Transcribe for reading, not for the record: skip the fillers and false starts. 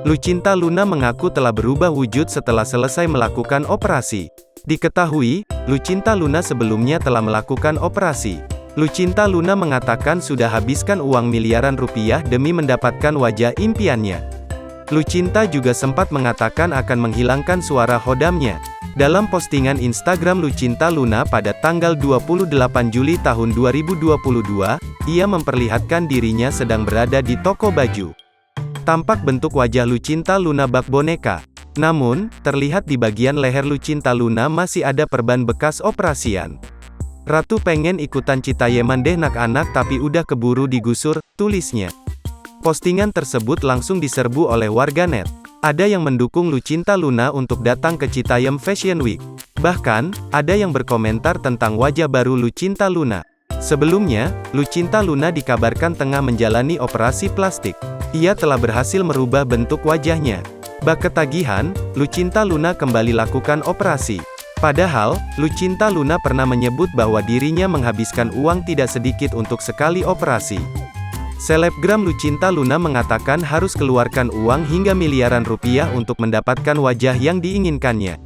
Lucinta Luna mengaku telah berubah wujud setelah selesai melakukan operasi. Diketahui, Lucinta Luna sebelumnya telah melakukan operasi. Lucinta Luna mengatakan sudah habiskan uang miliaran rupiah demi mendapatkan wajah impiannya. Lucinta juga sempat mengatakan akan menghilangkan suara hodamnya. Dalam postingan Instagram Lucinta Luna pada tanggal 28 Juli tahun 2022, ia memperlihatkan dirinya sedang berada di toko baju. Tampak bentuk wajah Lucinta Luna bak boneka. Namun, terlihat di bagian leher Lucinta Luna masih ada perban bekas operasian. "Ratu pengen ikutan Citayeman deh nak anak tapi udah keburu digusur," tulisnya. Postingan tersebut langsung diserbu oleh warganet. Ada yang mendukung Lucinta Luna untuk datang ke Citayam Fashion Week. Bahkan, ada yang berkomentar tentang wajah baru Lucinta Luna. Sebelumnya, Lucinta Luna dikabarkan tengah menjalani operasi plastik. Ia telah berhasil merubah bentuk wajahnya. Bak ketagihan, Lucinta Luna kembali lakukan operasi. Padahal, Lucinta Luna pernah menyebut bahwa dirinya menghabiskan uang tidak sedikit untuk sekali operasi. Selebgram Lucinta Luna mengatakan harus keluarkan uang hingga miliaran rupiah untuk mendapatkan wajah yang diinginkannya.